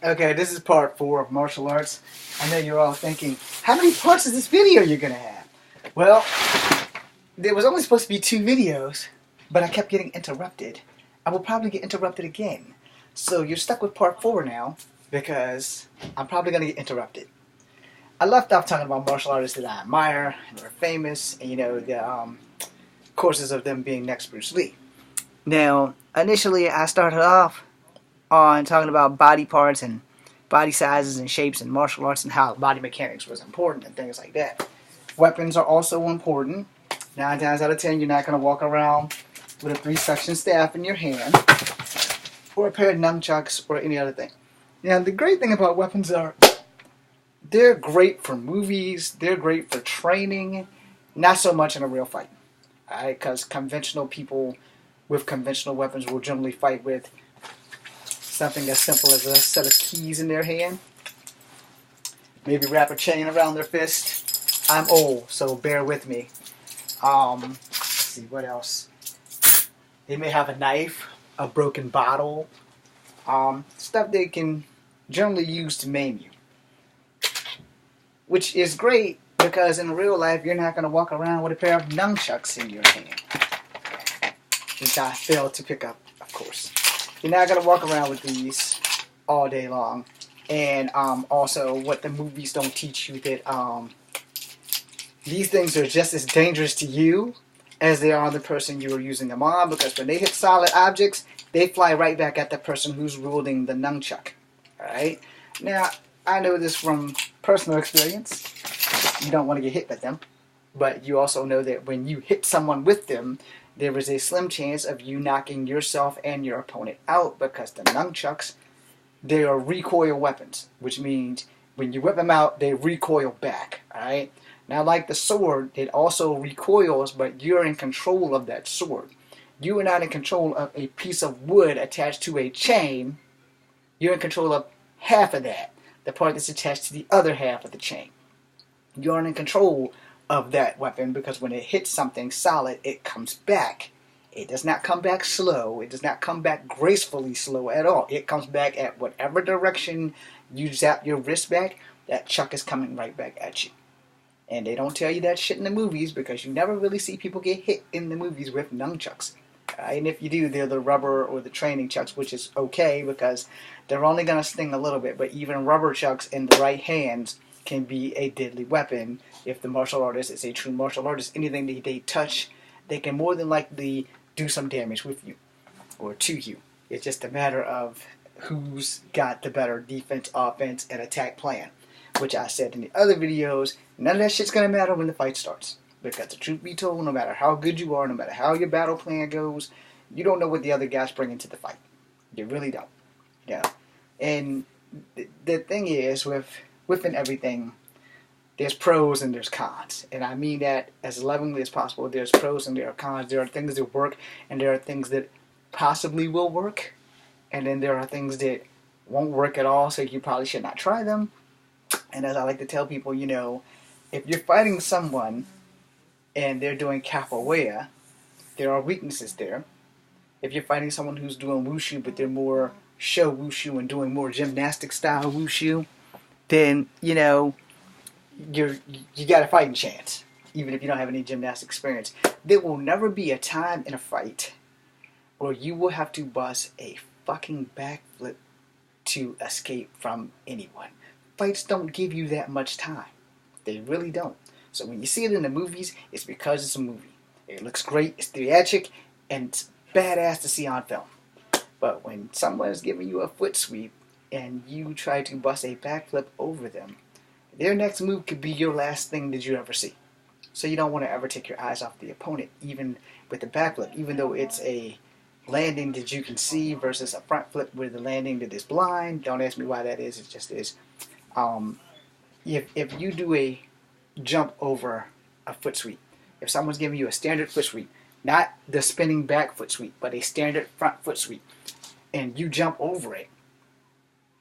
Okay, this is part 4 of martial arts. I know you're all thinking, how many parts is this video you're going to have? Well, there was only supposed to be 2 videos, but I kept getting interrupted. I will probably get interrupted again. So you're stuck with part 4 now, because I'm probably going to get interrupted. I left off talking about martial artists that I admire, and they're famous, and the courses of them being next Bruce Lee. Now, initially I started off on talking about body parts and body sizes and shapes and martial arts and how body mechanics was important and things like that. Weapons are also important. 9 times out of 10, you're not going to walk around with a 3-section staff in your hand or a pair of nunchucks or any other thing. Now, the great thing about weapons are they're great for movies, they're great for training, not so much in a real fight. Alright, because conventional people with conventional weapons will generally fight with something as simple as a set of keys in their hand. Maybe wrap a chain around their fist. I'm old, so bear with me. Let's see, what else? They may have a knife, a broken bottle, stuff they can generally use to maim you. Which is great, because in real life, you're not going to walk around with a pair of nunchucks in your hand. Which I failed to pick up, of course. You're not going to walk around with these all day long. And also, what the movies don't teach you, that these things are just as dangerous to you as they are the person you are using them on. Because when they hit solid objects, they fly right back at the person who's wielding the nunchuck. Alright? Now, I know this from personal experience. You don't want to get hit by them. But you also know that when you hit someone with them, there is a slim chance of you knocking yourself and your opponent out, because the nunchucks, they are recoil weapons, which means when you whip them out, they recoil back. Alright? Now, like the sword, it also recoils, but you're in control of that sword. You are not in control of a piece of wood attached to a chain. You're in control of half of that, the part that's attached to the other half of the chain. You're in control of that weapon, because when it hits something solid, it comes back. It does not come back slow. It does not come back gracefully slow at all. It comes back at whatever direction you zap your wrist back, that chuck is coming right back at you. And they don't tell you that shit in the movies, because you never really see people get hit in the movies with nunchucks. And if you do, they're the rubber or the training chucks, which is okay, because they're only going to sting a little bit. But even rubber chucks in the right hands can be a deadly weapon if the martial artist is a true martial artist. Anything that they touch, they can more than likely do some damage with you or to you. It's just a matter of who's got the better defense, offense, and attack plan, which I said in the other videos. None of that shit's going to matter when the fight starts, because the truth be told, no matter how good you are, no matter how your battle plan goes, you don't know what the other guys bring into the fight. You really don't. Yeah. And the thing is, within everything, there's pros and there's cons. And I mean that as lovingly as possible. There's pros and there are cons. There are things that work, and there are things that possibly will work. And then there are things that won't work at all, so you probably should not try them. And as I like to tell people, if you're fighting someone and they're doing capoeira, there are weaknesses there. If you're fighting someone who's doing wushu, but they're more show wushu and doing more gymnastic style wushu, then, you got a fighting chance, even if you don't have any gymnastic experience. There will never be a time in a fight where you will have to bust a fucking backflip to escape from anyone. Fights don't give you that much time. They really don't. So when you see it in the movies, it's because it's a movie. It looks great, it's theatric, and it's badass to see on film. But when someone is giving you a foot sweep and you try to bust a backflip over them, their next move could be your last thing that you ever see. So you don't want to ever take your eyes off the opponent, even with the backflip, even though it's a landing that you can see versus a front flip with a landing that is blind. Don't ask me why that is, it just is. If you do a jump over a foot sweep, if someone's giving you a standard foot sweep, not the spinning back foot sweep, but a standard front foot sweep, and you jump over it,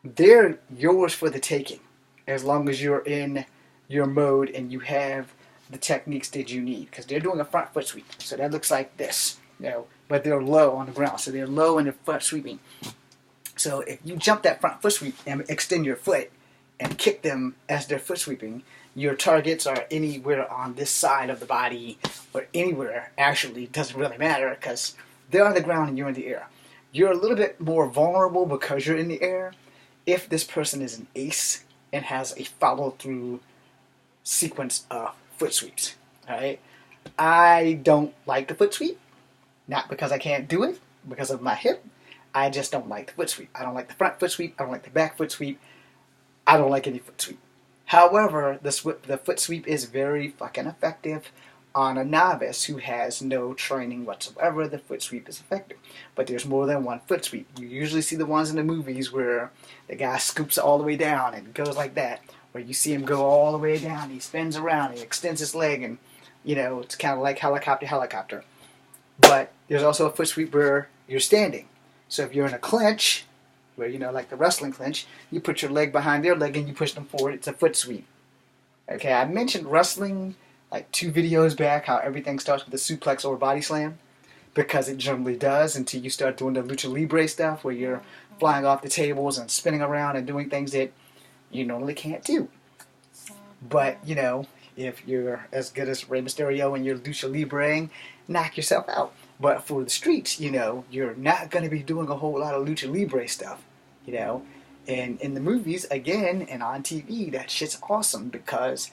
they're yours for the taking, as long as you're in your mode and you have the techniques that you need. Because they're doing a front foot sweep, so that looks like this, but they're low on the ground, so they're low in the front sweeping. So if you jump that front foot sweep and extend your foot and kick them as they're foot sweeping, your targets are anywhere on this side of the body or anywhere. Actually, it doesn't really matter because they're on the ground and you're in the air. You're a little bit more vulnerable because you're in the air if this person is an ace and has a follow-through sequence of foot sweeps. All right, I don't like the foot sweep, not because I can't do it, because of my hip. I just don't like the foot sweep. I don't like the front foot sweep. I don't like the back foot sweep. I don't like any foot sweep. However, the foot sweep is very fucking effective on a novice who has no training whatsoever. The foot sweep is effective. But there's more than one foot sweep. You usually see the ones in the movies where the guy scoops all the way down and goes like that. Where you see him go all the way down. He spins around. He extends his leg and, it's kind of like helicopter. But there's also a foot sweep where you're standing. So if you're in a clinch, where, like the wrestling clinch, you put your leg behind their leg and you push them forward. It's a foot sweep. Okay, I mentioned wrestling like 2 videos back, how everything starts with a suplex or a body slam, because it generally does until you start doing the lucha libre stuff where you're flying off the tables and spinning around and doing things that you normally can't do. But, if you're as good as Rey Mysterio and you're lucha libreing, knock yourself out. But for the streets, you're not going to be doing a whole lot of lucha libre stuff, And in the movies, again, and on TV, that shit's awesome because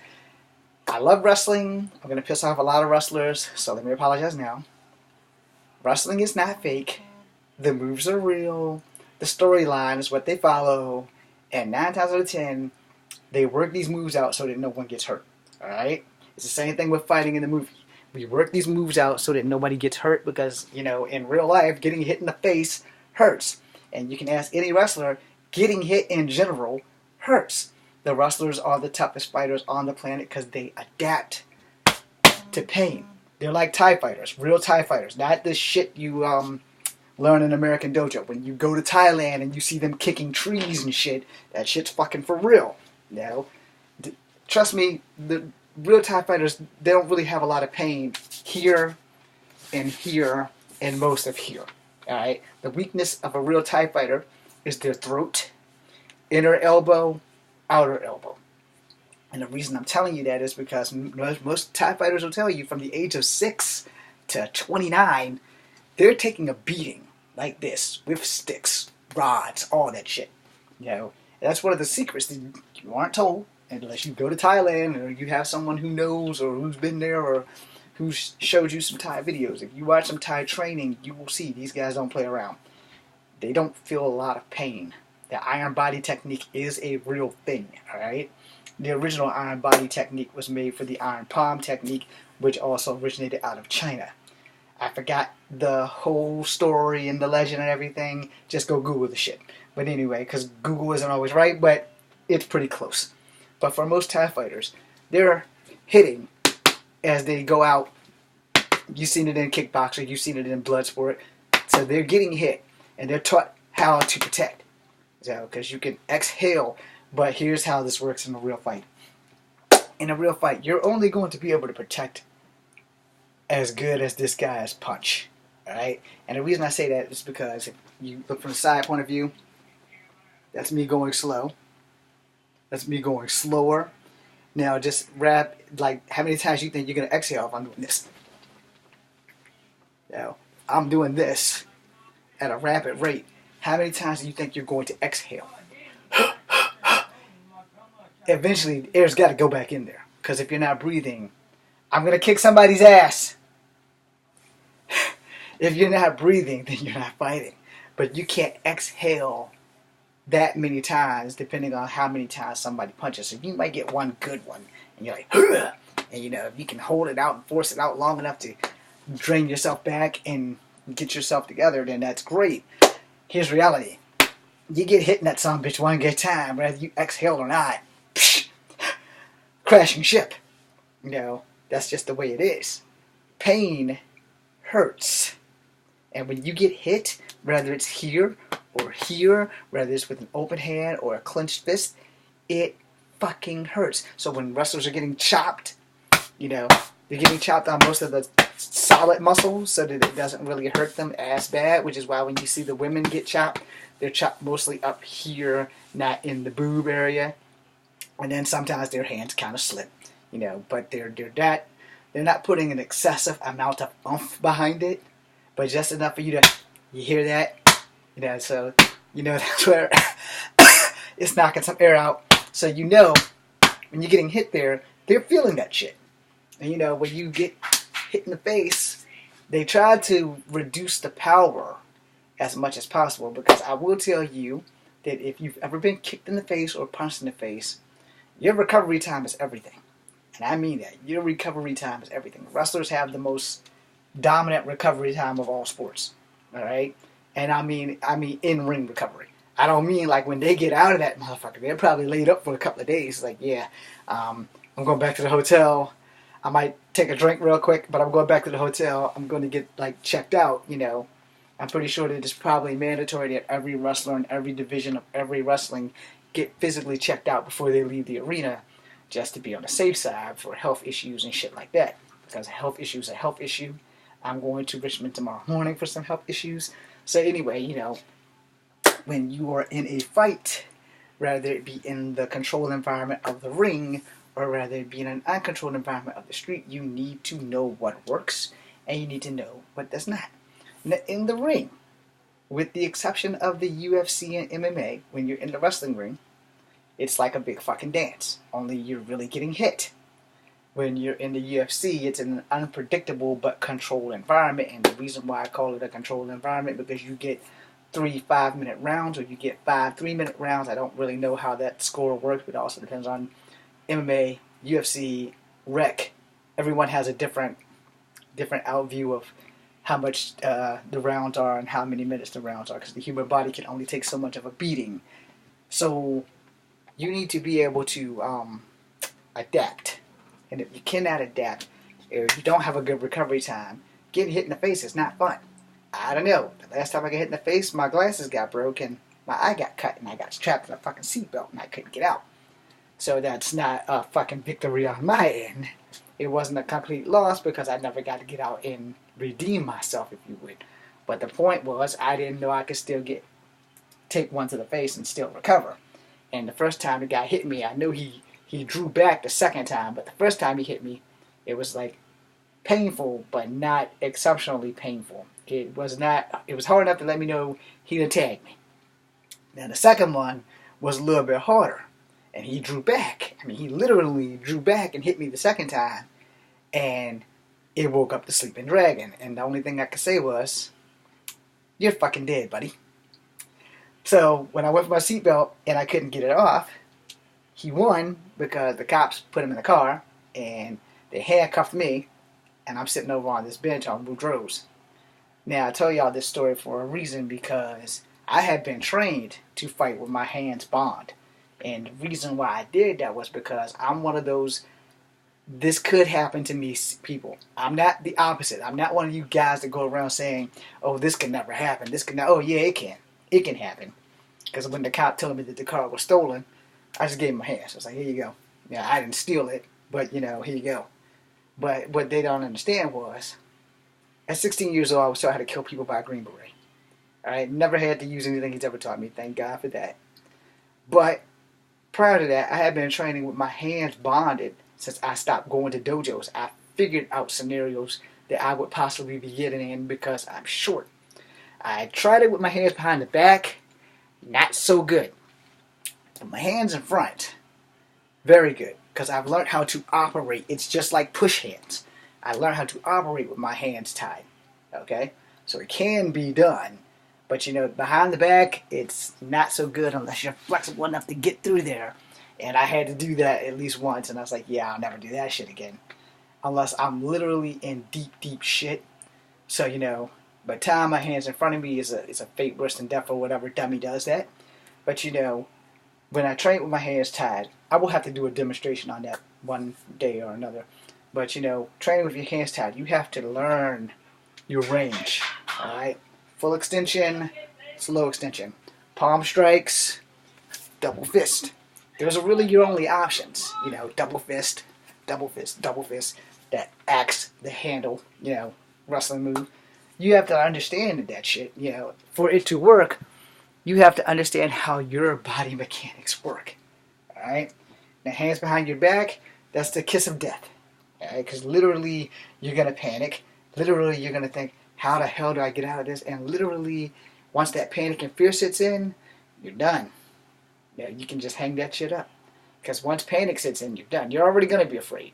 I love wrestling. I'm going to piss off a lot of wrestlers, so let me apologize now. Wrestling is not fake. The moves are real. The storyline is what they follow. And 9 times out of 10, they work these moves out so that no one gets hurt. Alright? It's the same thing with fighting in the movie. We work these moves out so that nobody gets hurt because, in real life, getting hit in the face hurts. And you can ask any wrestler, getting hit in general hurts. The wrestlers are the toughest fighters on the planet because they adapt to pain. They're like TIE fighters, real TIE fighters. Not this shit you learn in American Dojo. When you go to Thailand and you see them kicking trees and shit, that shit's fucking for real. Trust me, the real TIE fighters, they don't really have a lot of pain here and most of here. Alright? The weakness of a real TIE fighter is their throat, inner elbow, outer elbow. And the reason I'm telling you that is because most TIE fighters will tell you from the age of 6 to 29, they're taking a beating like this with sticks, rods, all that shit. That's one of the secrets that you aren't told unless you go to Thailand or you have someone who knows or who's been there or who showed you some Thai videos. If you watch some Thai training, you will see these guys don't play around. They don't feel a lot of pain. The iron body technique is a real thing, alright? The original iron body technique was made for the iron palm technique, which also originated out of China. I forgot the whole story and the legend and everything. Just go Google the shit. But anyway, because Google isn't always right, but it's pretty close. But for most TIE fighters, they're hitting as they go out. You've seen it in kickboxing, you've seen it in Bloodsport. So they're getting hit, and they're taught how to protect. Because you can exhale, but here's how this works in a real fight. In a real fight, you're only going to be able to protect as good as this guy's punch. Alright? And the reason I say that is because if you look from the side point of view, that's me going slow. That's me going slower. Now just wrap, like, how many times you think you're going to exhale if I'm doing this? I'm doing this at a rapid rate. How many times do you think you're going to exhale? Eventually, the air's got to go back in there. Because if you're not breathing, I'm going to kick somebody's ass. If you're not breathing, then you're not fighting. But you can't exhale that many times, depending on how many times somebody punches. So you might get one good one, and you're like, hurrah! And if you can hold it out and force it out long enough to drain yourself back and get yourself together, then that's great. Here's reality. You get hit in that son of a bitch one good time, whether you exhale or not. Psh, crashing ship. That's just the way it is. Pain hurts. And when you get hit, whether it's here or here, whether it's with an open hand or a clenched fist, it fucking hurts. So when wrestlers are getting chopped, they're getting chopped on most of the solid muscles so that it doesn't really hurt them as bad, which is why when you see the women get chopped, They're chopped mostly up here, not in the boob area. And then sometimes their hands kind of slip, but they're not putting an excessive amount of oomph behind it, but just enough for you hear that, so that's where it's knocking some air out. So when you're getting hit there, they're feeling that shit. And when you get hit in the face, they try to reduce the power as much as possible, because I will tell you that if you've ever been kicked in the face or punched in the face, your recovery time is everything. And I mean that. Your recovery time is everything. Wrestlers have the most dominant recovery time of all sports. All right? And I mean in-ring recovery. I don't mean like when they get out of that motherfucker, they're probably laid up for a couple of days. Like, I'm going back to the hotel. I might take a drink real quick, but I'm going back to the hotel. I'm going to get checked out, I'm pretty sure that it's probably mandatory that every wrestler in every division of every wrestling get physically checked out before they leave the arena, just to be on the safe side for health issues and shit like that. Because a health issue is a health issue. I'm going to Richmond tomorrow morning for some health issues. So anyway, when you are in a fight, rather it be in the controlled environment of the ring, or rather it be in an uncontrolled environment of the street, you need to know what works, and you need to know what does not. In the ring, with the exception of the UFC and MMA, when you're in the wrestling ring, it's like a big fucking dance, only you're really getting hit. When you're in the UFC, it's an unpredictable but controlled environment, and the reason why I call it a controlled environment, because you get 3 5-minute rounds, or you get 5 3-minute rounds. I don't really know how that score works, but it also depends on MMA, UFC, rec. Everyone has a different outview of how much the rounds are and how many minutes the rounds are, because the human body can only take so much of a beating. So you need to be able to adapt. And if you cannot adapt, or if you don't have a good recovery time, getting hit in the face is not fun. I don't know. The last time I got hit in the face, my glasses got broken, my eye got cut, and I got trapped in a fucking seatbelt, and I couldn't get out. So that's not a fucking victory on my end. It wasn't a complete loss, because I never got to get out and redeem myself, if you would. But the point was, I didn't know I could still take one to the face and still recover. And the first time the guy hit me, I knew he drew back the second time, but the first time he hit me, it was painful, but not exceptionally painful. It was hard enough to let me know he'd attacked me. Now the second one was a little bit harder, and he drew back. I mean, he literally drew back and hit me the second time, and it woke up the sleeping dragon. And the only thing I could say was, "You're fucking dead, buddy." So when I went for my seatbelt and I couldn't get it off, he won, because the cops put him in the car and they handcuffed me, and I'm sitting over on this bench on Boudreaux's. Now, I tell y'all this story for a reason, because I had been trained to fight with my hands bound. And the reason why I did that was because I'm one of those, this could happen to me people. I'm not the opposite. I'm not one of you guys that go around saying, "Oh, this can never happen. Oh, yeah, it can. It can happen." Because when the cop told me that the car was stolen, I just gave him my hands. I was like, "Here you go." Yeah, I didn't steal it, but, here you go. But what they don't understand was, at 16 years old, I was taught how to kill people by a Green Beret. I never had to use anything he's ever taught me. Thank God for that. But prior to that, I had been training with my hands bonded since I stopped going to dojos. I figured out scenarios that I would possibly be getting in because I'm short. I tried it with my hands behind the back. Not so good. But my hands in front, very good. Because I've learned how to operate. It's just like push hands. I learned how to operate with my hands tied. Okay? So it can be done. But behind the back, it's not so good unless you're flexible enough to get through there. And I had to do that at least once. And I was like, yeah, I'll never do that shit again. Unless I'm literally in deep, deep shit. So, by the time my hands in front of me is a fate worse than death or whatever dummy does that. But, when I train with my hands tied, I will have to do a demonstration on that one day or another. But, training with your hands tied, you have to learn your range. Alright? Full extension, slow extension. Palm strikes, double fist. Those are really your only options. Double fist, double fist, double fist. That axe, the handle, wrestling move. You have to understand that shit, for it to work, you have to understand how your body mechanics work. Alright? Now, hands behind your back, that's the kiss of death. Alright? Because literally, you're going to panic. Literally, you're going to think, how the hell do I get out of this? And literally, once that panic and fear sits in, you're done. Yeah, you can just hang that shit up. Because once panic sits in, you're done. You're already going to be afraid.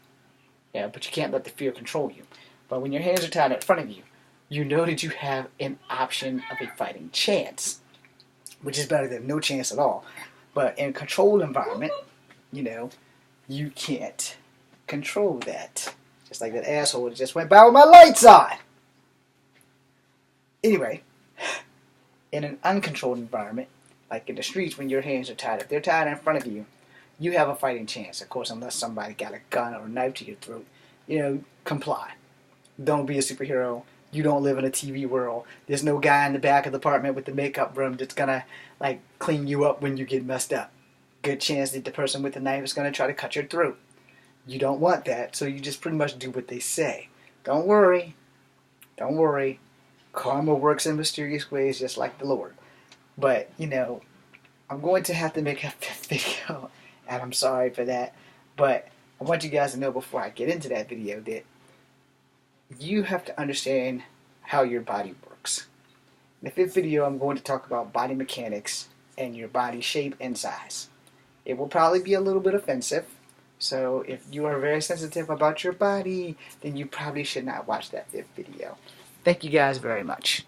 Yeah, but you can't let the fear control you. But when your hands are tied in front of you, you know that you have an option of a fighting chance, which is better than no chance at all. But in a controlled environment, you know, you can't control that. Just like that asshole that just went by with my lights on. Anyway, in an uncontrolled environment, like in the streets when your hands are tied, if they're tied in front of you, you have a fighting chance. Of course, unless somebody got a gun or a knife to your throat. You know, comply. Don't be a superhero. You don't live in a TV world. There's no guy in the back of the apartment with the makeup room that's gonna like clean you up when you get messed up. Good chance that the person with the knife is gonna try to cut your throat. You don't want that, so you just pretty much do what they say. Don't worry. Don't worry. Karma works in mysterious ways just like the Lord. But, you know, I'm going to have to make a fifth video, and I'm sorry for that. But I want you guys to know before I get into that video that you have to understand how your body works. In the fifth video, I'm going to talk about body mechanics and your body shape and size. It will probably be a little bit offensive, so if you are very sensitive about your body, then you probably should not watch that fifth video. Thank you guys very much.